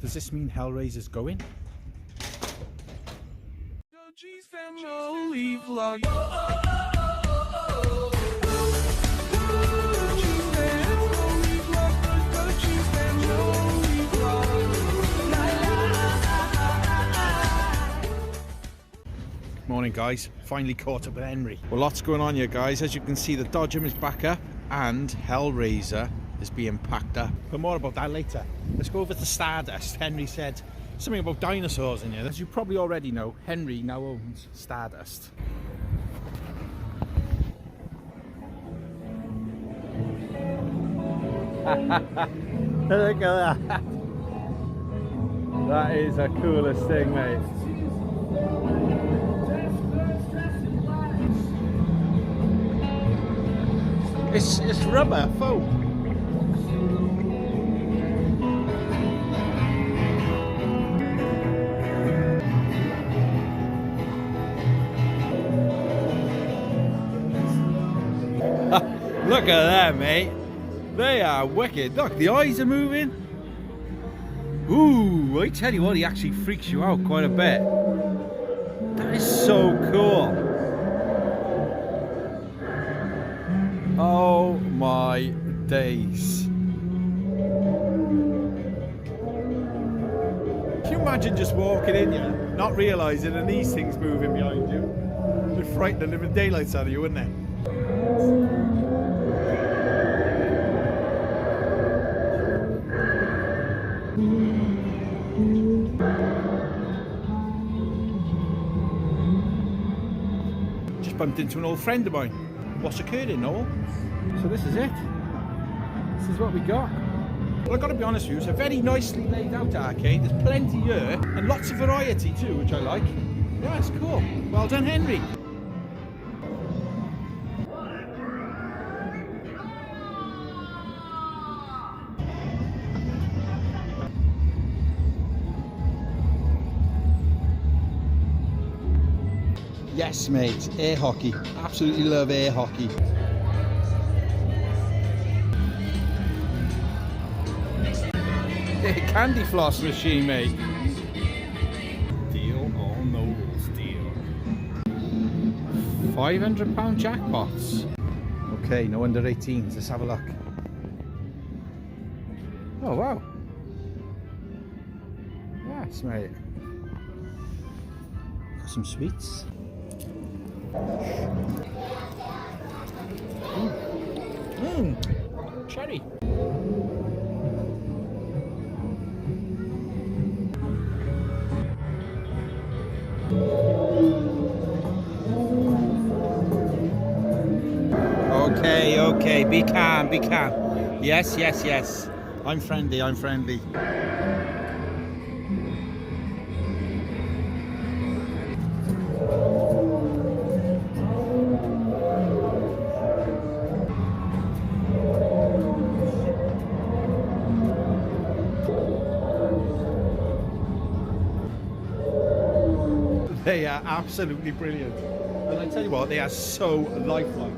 Does this mean Hellraiser's going? Morning guys, finally caught up with Henry. Well, lots going on here guys. As you can see, the Dodgem is back up and Hellraiser is being packed up. But more about that later. Let's go over to Stardust. Henry said something about dinosaurs in here. As you probably already know, Henry now owns Stardust. Look at that. That is the coolest thing, mate. It's rubber foam. Look at that, mate. They are wicked. Look, the eyes are moving. Ooh, I tell you what, he actually freaks you out quite a bit. That is so cool. Oh my days. Can you imagine just walking in here, not realising, and these things moving behind you? It'd frighten the living daylights out of you, wouldn't it? Just bumped into an old friend of mine. What's occurring, Noel? So this is it. This is what we got. Well, I've got to be honest with you, it's a very nicely laid out arcade. There's plenty here and lots of variety too, which I like. Yeah, it's cool. Well done, Henry. Yes, mate. Air hockey. Absolutely love air hockey. Candy floss machine, mate. Deal or no deal. £500 jackpots. Okay, no under 18s. Let's have a look. Oh wow. Yes, mate. Got some sweets. Cherry. Okay, be calm, be calm. Yes, yes, yes. I'm friendly, I'm friendly. They are absolutely brilliant. And I tell you what, they are so lifelike.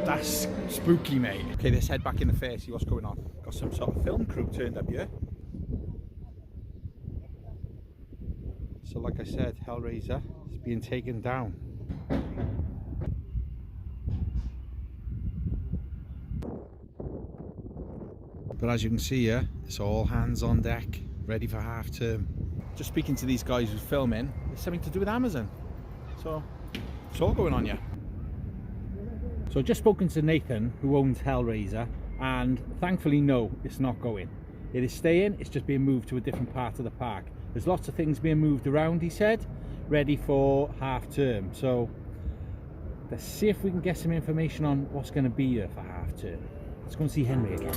That's spooky, mate. Okay, let's head back in the fair, see what's going on. Got some sort of film crew turned up here. So like I said, Hellraiser is being taken down. But as you can see here, it's all hands on deck, ready for half term. Just speaking to these guys who's filming, it's something to do with Amazon. So it's all going on here. So I've just spoken to Nathan, who owns Hellraiser, and thankfully no, it's not going. It is staying, it's just being moved to a different part of the park. There's lots of things being moved around, he said, ready for half term. So let's see if we can get some information on what's going to be here for half term. Let's go and see Henry again.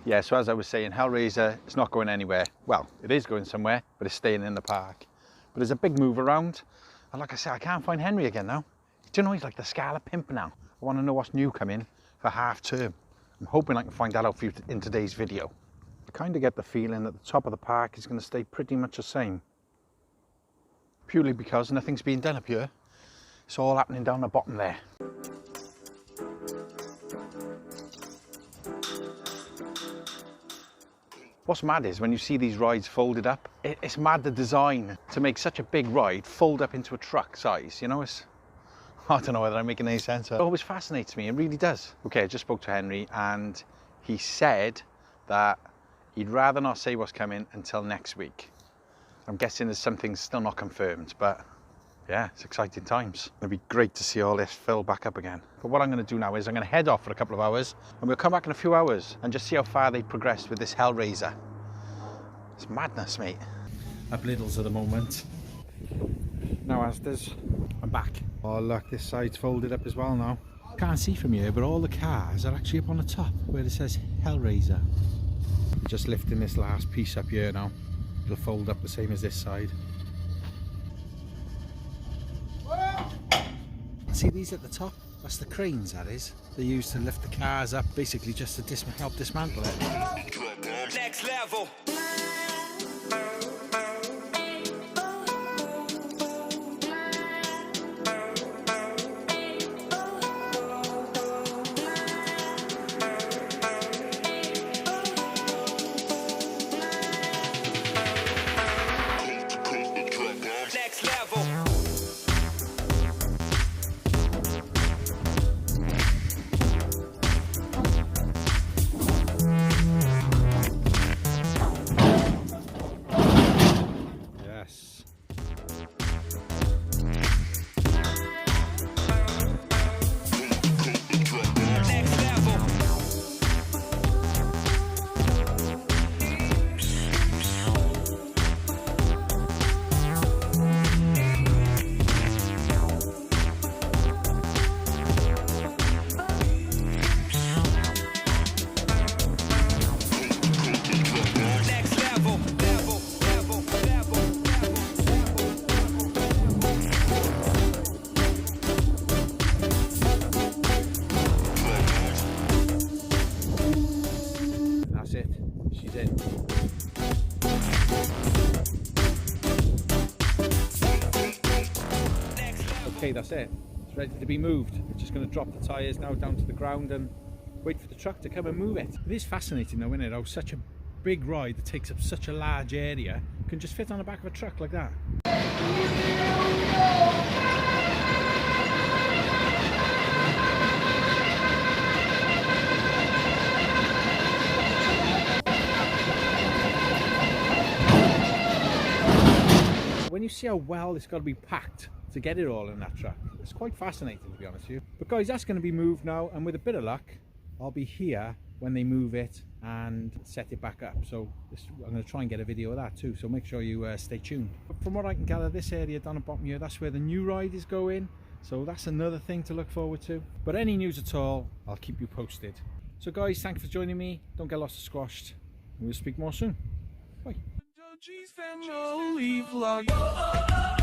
Yeah, so as I was saying, Hellraiser is not going anywhere. Well, it is going somewhere, but it's staying in the park. But there's a big move around. And like I said, I can't find Henry again now. Do you know, he's like the Scarlet Pimp now. I want to know what's new coming for half term. I'm hoping I can find that out for you in today's video. I kind of get the feeling that the top of the park is going to stay pretty much the same. purely because nothing's being done up here. It's all happening down the bottom there. What's mad is when you see these rides folded up, it's mad the design to make such a big ride fold up into a truck size, you know. I don't know whether I'm making any sense. It always fascinates me, it really does. Okay, I just spoke to Henry and he said that he'd rather not say what's coming until next week. I'm guessing there's something still not confirmed, but yeah, it's exciting times. It'll be great to see all this fill back up again. But what I'm going to do now is I'm going to head off for a couple of hours and we'll come back in a few hours and just see how far they progressed with this Hellraiser. It's madness, mate. Up Liddles at the moment. Now Asda's, I'm back. Oh look, this side's folded up as well now. Can't see from here, but all the cars are actually up on the top where it says Hellraiser. I'm just lifting this last piece up here now. It'll fold up the same as this side. See these at the top? That's the cranes, that is. They're used to lift the cars up, basically just to help dismantle it. Next level. She's in. Okay, that's it. It's ready to be moved. We're just going to drop the tyres now down to the ground and wait for the truck to come and move it. It is fascinating though, isn't it? How such a big ride that takes up such a large area can just fit on the back of a truck like that. When you see how well it's got to be packed to get it all in that truck, it's quite fascinating, to be honest with you. But guys, that's going to be moved now, and with a bit of luck I'll be here when they move it and set it back up. So I'm going to try and get a video of that too, so make sure you stay tuned. But from what I can gather, this area down the bottom here, that's where the new ride is going, so that's another thing to look forward to. But any news at all, I'll keep you posted. So guys, thanks for joining me. Don't get lost or squashed, and we'll speak more soon. Bye. Family vlog.